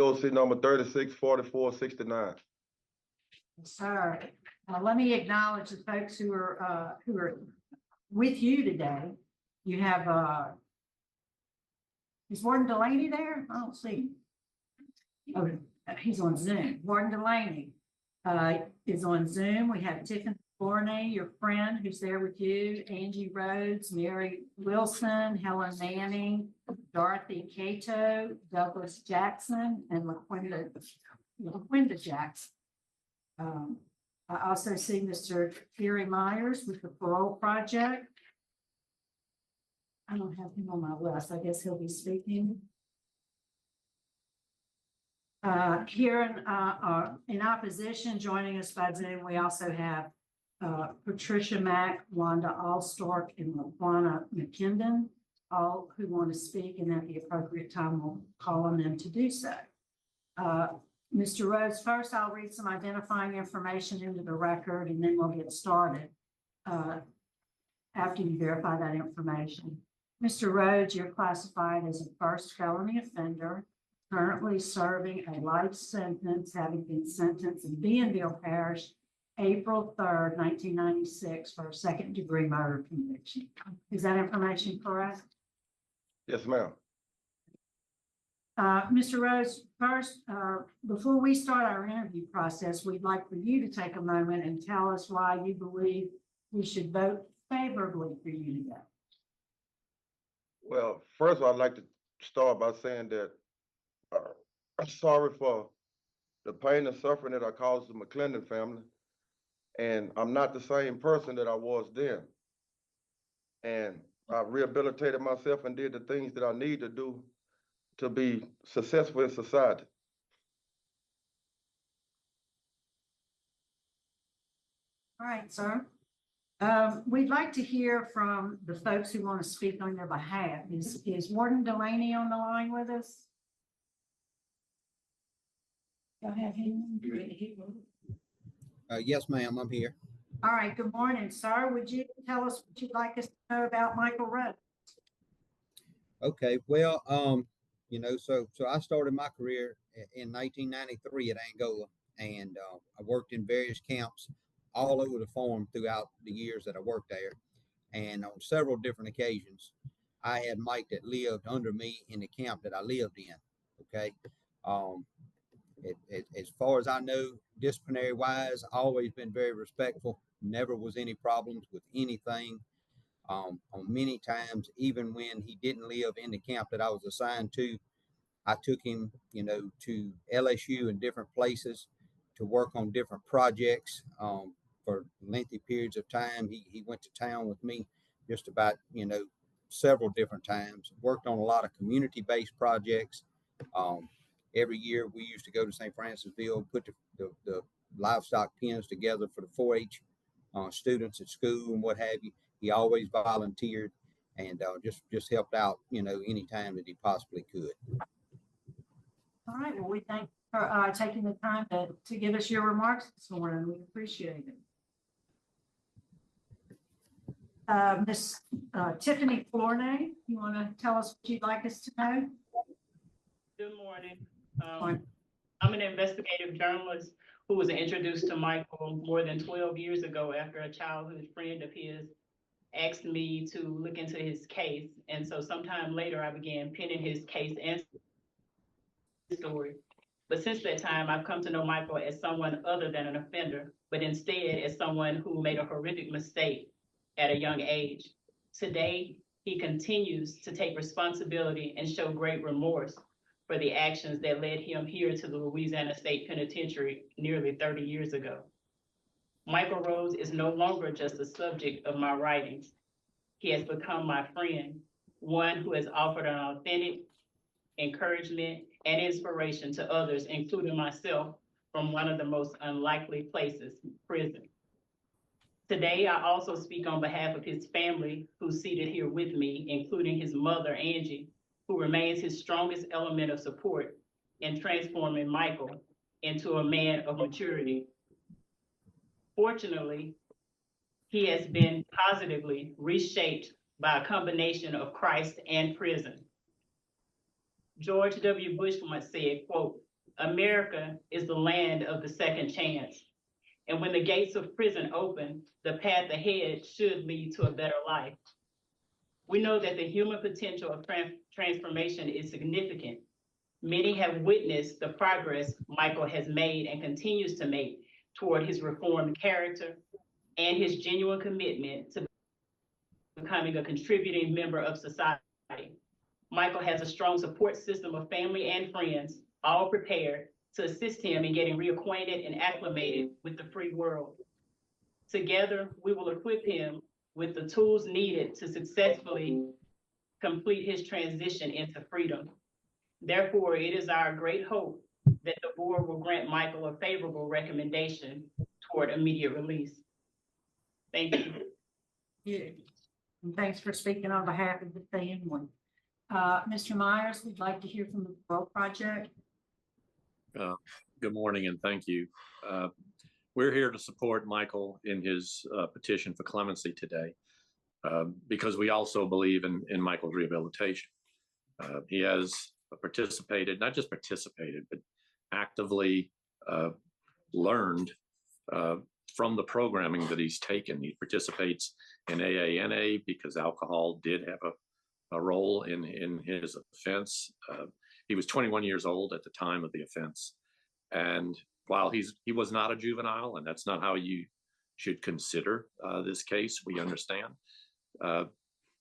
OC number 364469. Sir, let me acknowledge the folks who are with you today. You have is Warden Delaney there? I don't see him. Oh, he's on Zoom. Warden Delaney is on Zoom. We have Tiffany Forney, your friend, who's there with you, Angie Rhodes, Mary Wilson, Helen Manning, Dorothy Cato, Douglas Jackson, and LaQuinda Jackson. I also see Mr. Gary Myers with the Parole Project. I don't have him on my list. I guess he'll be speaking. Here in opposition, joining us by Zoom, we also have Patricia Mack, Wanda Allstark, and LaQuana McKendon, all who want to speak, and at the appropriate time, we'll call on them to do so. Mr. Rhodes, first I'll read some identifying information into the record, and then we'll get started after you verify that information. Mr. Rhodes, you're classified as a first felony offender, currently serving a life sentence, having been sentenced in Bienville Parish, April 3rd, 1996, for a second-degree murder conviction. Is that information correct? Yes, ma'am. Mr. Rhodes, first, before we start our interview process, we'd like for you to take a moment and tell us why you believe we should vote favorably for you today. Well, first of all, I'd like to start by saying that I'm sorry for the pain and suffering that I caused the McClendon family. And I'm not the same person that I was then. And I rehabilitated myself and did the things that I need to do to be successful in society. All right, sir. We'd like to hear from the folks who want to speak on your behalf. Is Warden Delaney on the line with us? Go ahead. Yes, ma'am, I'm here. All right, good morning, sir. Would you tell us what you'd like us to know about Michael Rhodes? Okay, well, so I started my career in 1993 at Angola, and I worked in various camps all over the farm throughout the years that I worked there. And on several different occasions, I had Mike that lived under me in the camp that I lived in. Okay. As far as I know, disciplinary wise, always been very respectful. Never was any problems with anything. On many times, even when he didn't live in the camp that I was assigned to, I took him, to LSU and different places to work on different projects for lengthy periods of time. He went to town with me just about, several different times. Worked on a lot of community-based projects. Every year we used to go to St. Francisville, put the livestock pens together for the 4-H students at school and what have you. He always volunteered and just helped out, any time that he possibly could. All right. Well, we thank you for taking the time to give us your remarks this morning. We appreciate it. Miss Tiffany Forney, you want to tell us what you'd like us to know? Good morning. I'm an investigative journalist who was introduced to Michael more than 12 years ago after a childhood friend of his asked me to look into his case. And so sometime later, I began penning his case and story. But since that time, I've come to know Michael as someone other than an offender, but instead as someone who made a horrific mistake at a young age. Today, he continues to take responsibility and show great remorse for the actions that led him here to the Louisiana State Penitentiary nearly 30 years ago. Michael Rhodes is no longer just the subject of my writings. He has become my friend, one who has offered an authentic encouragement and inspiration to others, including myself, from one of the most unlikely places, prison. Today, I also speak on behalf of his family who's seated here with me, including his mother, Angie, who remains his strongest element of support in transforming Michael into a man of maturity. Fortunately, he has been positively reshaped by a combination of Christ and prison. George W. Bush once said, quote, America is the land of the second chance. And when the gates of prison open, the path ahead should lead to a better life. We know that the human potential of transformation is significant. Many have witnessed the progress Michael has made and continues to make toward his reformed character and his genuine commitment to becoming a contributing member of society. Michael has a strong support system of family and friends, all prepared to assist him in getting reacquainted and acclimated with the free world. Together, we will equip him with the tools needed to successfully complete his transition into freedom. Therefore, it is our great hope that the board will grant Michael a favorable recommendation toward immediate release. Thank you. Yeah. And thanks for speaking on behalf of the family. Mr. Myers, we'd like to hear from the Parole Project. Good morning and thank you. We're here to support Michael in his petition for clemency today because we also believe in Michael's rehabilitation. He has participated, not just participated, but actively learned from the programming that he's taken. He participates in AANA because alcohol did have a role in his offense. He was 21 years old at the time of the offense. And while he was not a juvenile, and that's not how you should consider this case, we understand.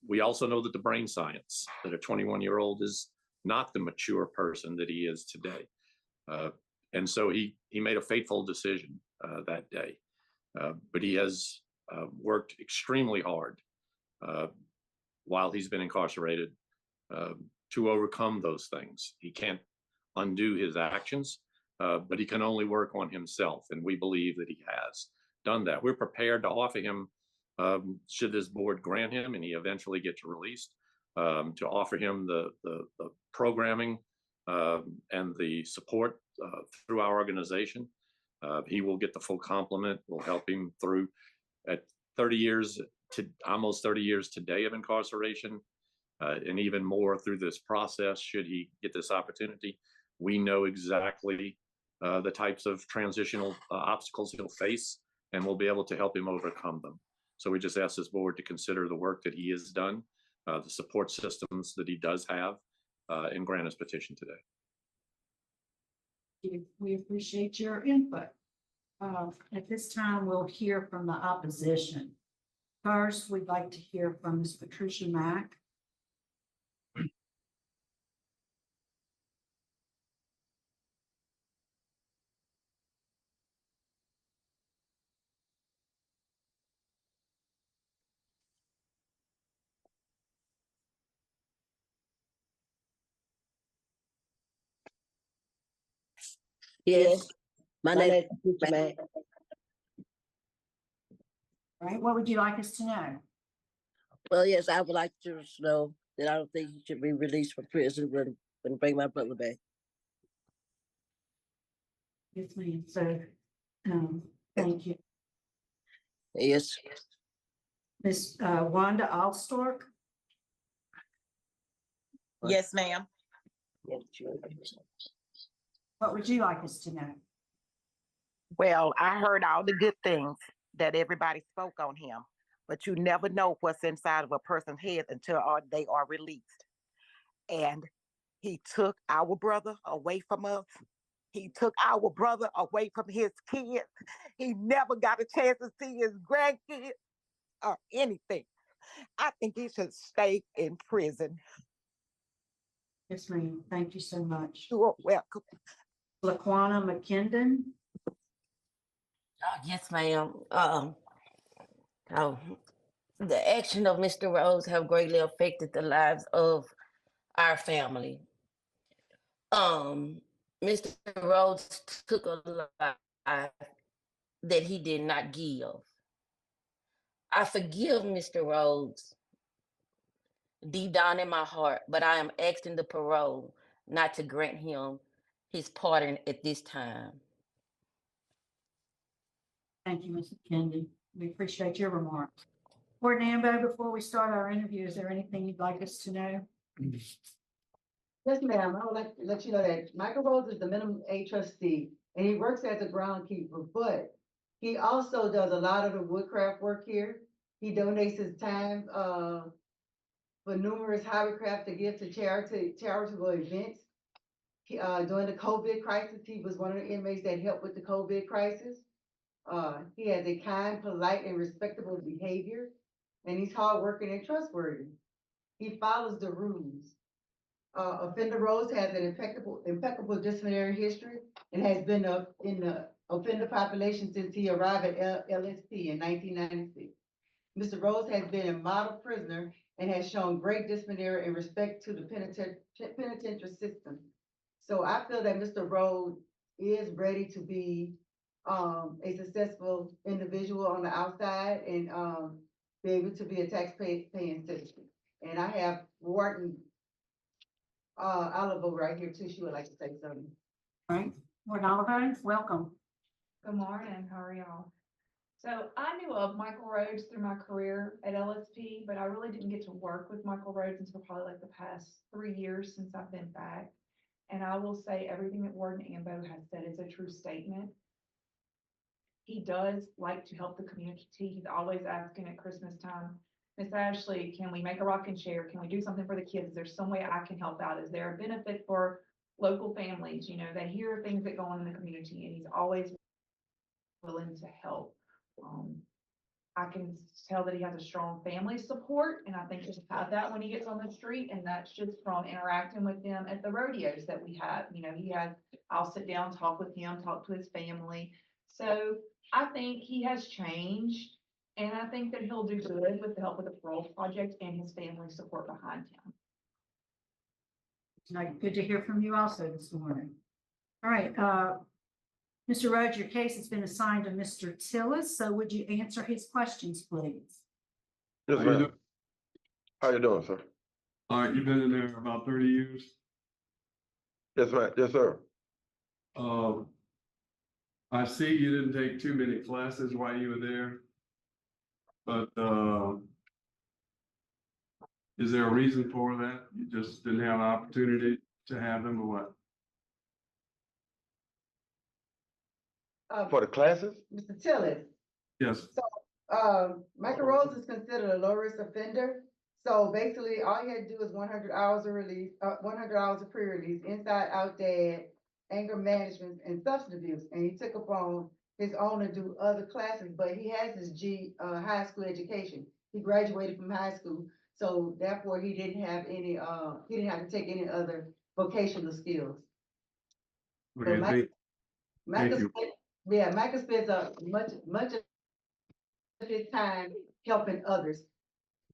We also know that the brain science, that a 21-year-old is not the mature person that he is today. And so he made a fateful decision that day. But he has worked extremely hard while he's been incarcerated to overcome those things. He can't undo his actions, but he can only work on himself. And we believe that he has done that. We're prepared to offer him, should this board grant him and he eventually gets released, to offer him the programming and the support through our organization. He will get the full complement. We'll help him through at 30 years to almost 30 years today of incarceration, and even more through this process should he get this opportunity. We know exactly the types of transitional obstacles he'll face, and we'll be able to help him overcome them. So we just ask this board to consider the work that he has done, the support systems that he does have, and grant his petition today. We appreciate your input. At this time, we'll hear from the opposition. First, we'd like to hear from Ms. Patricia Mack. Yes, my name is Patricia Mack. Right, what would you like us to know? Well, yes, I would like to know that I don't think he should be released from prison when bring my brother back. Yes, ma'am. So, thank you. Yes, Ms. Wanda Alstork. Yes, ma'am. What would you like us to know? Well, I heard all the good things that everybody spoke on him, but you never know what's inside of a person's head until they are released. And he took our brother away from us. He took our brother away from his kids. He never got a chance to see his grandkids or anything. I think he should stay in prison. Yes, ma'am. Thank you so much. You're welcome. Laquana McKendon. Yes, ma'am. The action of Mr. Rose have greatly affected the lives of our family. Mr. Rose took a life that he did not give. I forgive Mr. Rose deep down in my heart, but I am asking the parole not to grant him his pardon at this time. Thank you, Ms. McKendon. We appreciate your remarks. Board Nambo, before we start our interview, is there anything you'd like us to know? Yes, ma'am. I would like to let you know that Michael Rhodes is the minimum aid trustee and he works as a groundkeeper, but he also does a lot of the woodcraft work here. He donates his time, for numerous hobbycraft to give to charitable events. During the COVID crisis, he was one of the inmates that helped with the COVID crisis. He has a kind, polite, and respectable behavior, and he's hardworking and trustworthy. He follows the rules. Offender Rose has an impeccable disciplinary history and has been in the offender population since he arrived at LSP in 1996. Mr. Rose has been a model prisoner and has shown great disciplinary and respect to the penitentiary system. So I feel that Mr. Rose is ready to be a successful individual on the outside and be able to be a tax-paying citizen. And I have Warden Oliver right here too. She would like to say something. Right, Warden Oliver, welcome. Good morning, how are y'all? So I knew of Michael Rhodes through my career at LSP, but I really didn't get to work with Michael Rhodes until probably like the past 3 years since I've been back. And I will say everything that Warden Ambo has said is a true statement. He does like to help the community. He's always asking at Christmas time, Miss Ashley, can we make a rocking chair? Can we do something for the kids? Is there some way I can help out? Is there a benefit for local families? You know, they hear things that go on in the community and he's always willing to help. I can tell that he has a strong family support, and I think he'll have that when he gets on the street, and that's just from interacting with them at the rodeos that we have. You know, I'll sit down, talk with him, talk to his family. So I think he has changed, and I think that he'll do good with the help of the Parole Project and his family support behind him. Good to hear from you also this morning. All right, Mr. Rhodes, your case has been assigned to Mr. Tillis, so would you answer his questions, please? Yes, ma'am. How you doing, sir? All right, you've been in there about 30 years. Yes, ma'am. Yes, sir. I see you didn't take too many classes while you were there, but is there a reason for that? You just didn't have an opportunity to have them, or what? For the classes? Mr. Tillis. Yes. Michael Rose is considered a low risk offender. So basically, all he had to do is 100 hours of release, 100 hours of pre-release, inside, out, dad, anger management, and substance abuse. And he took upon his own to do other classes, but he has his high school education. He graduated from high school, so therefore he didn't have any, he didn't have to take any other vocational skills. Okay, So thank you. Michael spends much of his time helping others.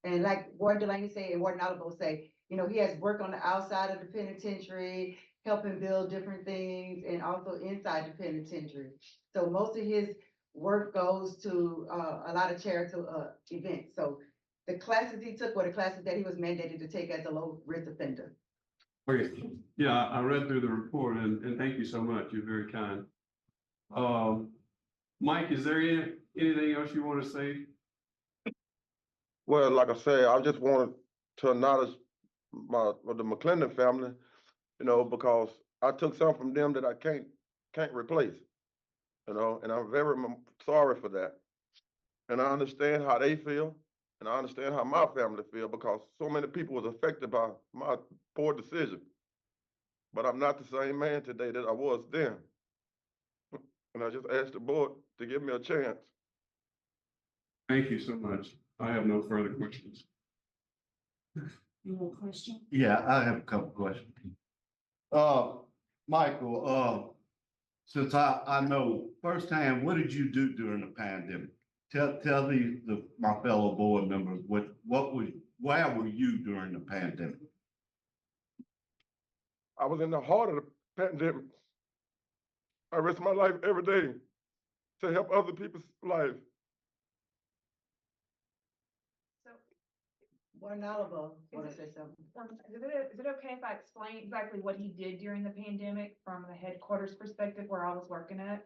And like Warden Delaney said, and Warden Oliver say, you know, he has work on the outside of the penitentiary, helping build different things, and also inside the penitentiary. So most of his work goes to a lot of charitable events. So the classes he took were the classes that he was mandated to take as a low risk offender. Okay, yeah, I read through the report, and thank you so much. You're very kind. Mike, is there anything else you want to say? Well, like I said, I just wanted to acknowledge the McClendon family, you know, because I took something from them that I can't replace, you know, and I'm very sorry for that. And I understand how they feel, and I understand how my family feel, because so many people was affected by my poor decision. But I'm not the same man today that I was then. And I just asked the board to give me a chance. Thank you so much. I have no further questions. Any more questions? Yeah, I have a couple questions. Michael, since I know firsthand, what did you do during the pandemic? Tell my fellow board members where were you during the pandemic? I was in the heart of the pandemic. I risk my life every day to help other people's lives. So, Warden Oliver, want to say something? is it okay if I explain exactly what he did during the pandemic from the headquarters perspective where I was working at?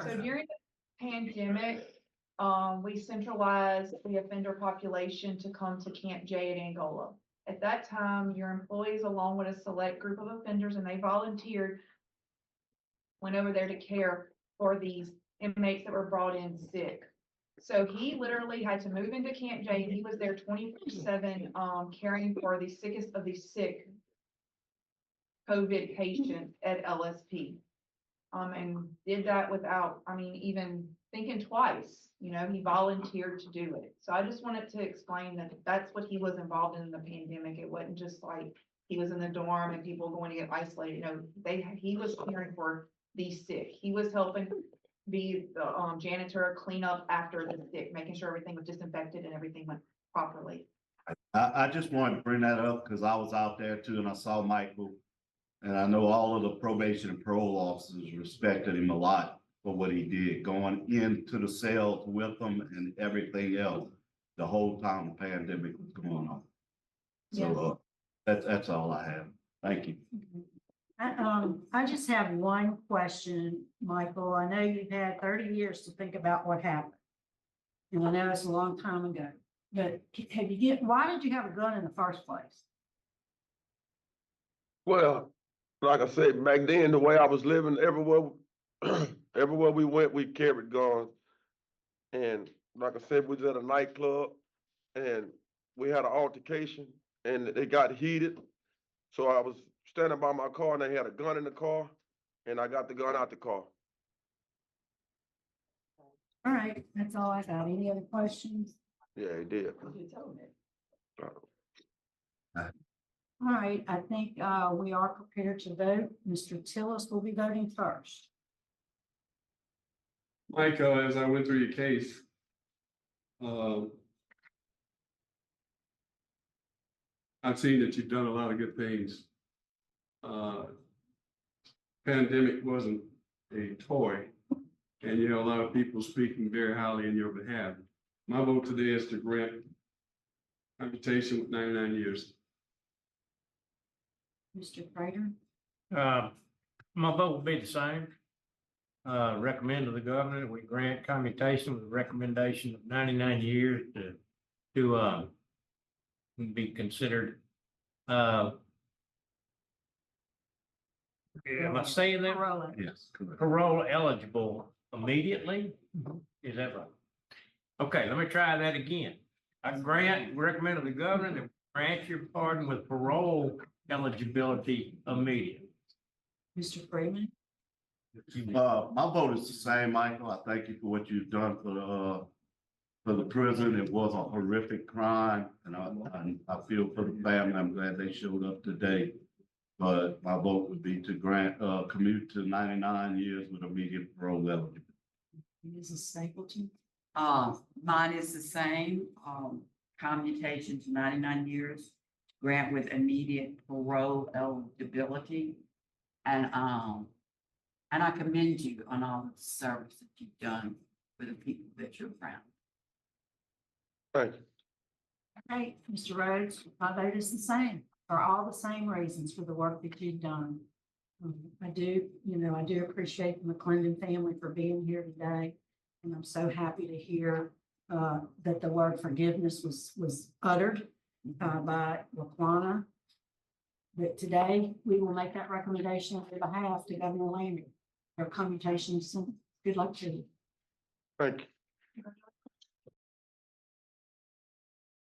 So during the pandemic, we centralized the offender population to come to Camp J at Angola. At that time, your employees, along with a select group of offenders, and they volunteered, went over there to care for these inmates that were brought in sick. So he literally had to move into Camp J. He was there 24/7, caring for the sickest of the sick COVID patients at LSP. And did that without, I mean, even thinking twice, you know, he volunteered to do it. So I just wanted to explain that that's what he was involved in the pandemic. It wasn't just like he was in the dorm and people going to get isolated. No, he was caring for the sick. He was helping be the janitor, clean up after the sick, making sure everything was disinfected and everything went properly. I just wanted to bring that up because I was out there too and I saw Michael. And I know all of the probation and parole officers respected him a lot for what he did, going into the cells with them and everything else the whole time the pandemic was going on. So that's all I have. Thank you. I just have one question, Michael. I know you've had 30 years to think about what happened. And I know it's a long time ago, but why did you have a gun in the first place? Well, like I said, back then, the way I was living, everywhere, everywhere we went, we carried guns. And like I said, we was at a nightclub and we had an altercation and it got heated. So I was standing by my car and they had a gun in the car and I got the gun out the car. All right, that's all I got. Any other questions? Yeah, he did. All right, I think we are prepared to vote. Mr. Tillis will be voting first. Michael, as I went through your case, I've seen that you've done a lot of good things. Pandemic wasn't a toy, and you know, a lot of people speaking very highly in your behalf. My vote today is to grant commutation with 99 years. Mr. Prater? My vote will be the same. Recommend to the governor that we grant commutation with a recommendation of 99 years to be considered. Am I saying that? Parole. Yes, correct. Parole eligible immediately? Is that right? Okay, let me try that again. I recommend to the governor that grant your pardon with parole eligibility immediately. Mr. Freeman? My vote is the same, Michael. I thank you for what you've done for the prison. It was a horrific crime, and I feel for the family. I'm glad they showed up today. But my vote would be to grant commute to 99 years with immediate parole eligibility. Mrs. Stapleton? Mine is the same, commutation to 99 years, grant with immediate parole eligibility. And I commend you on all the service that you've done for the people that you're around. Thank you. All right, Mr. Rhodes, my vote is the same, for all the same reasons for the work that you've done. I do appreciate the McClendon family for being here today. And I'm so happy to hear that the word forgiveness was uttered by LaQuana. But today, we will make that recommendation on their behalf to Governor Landry. Their commutation soon. Good luck to you. Thank you.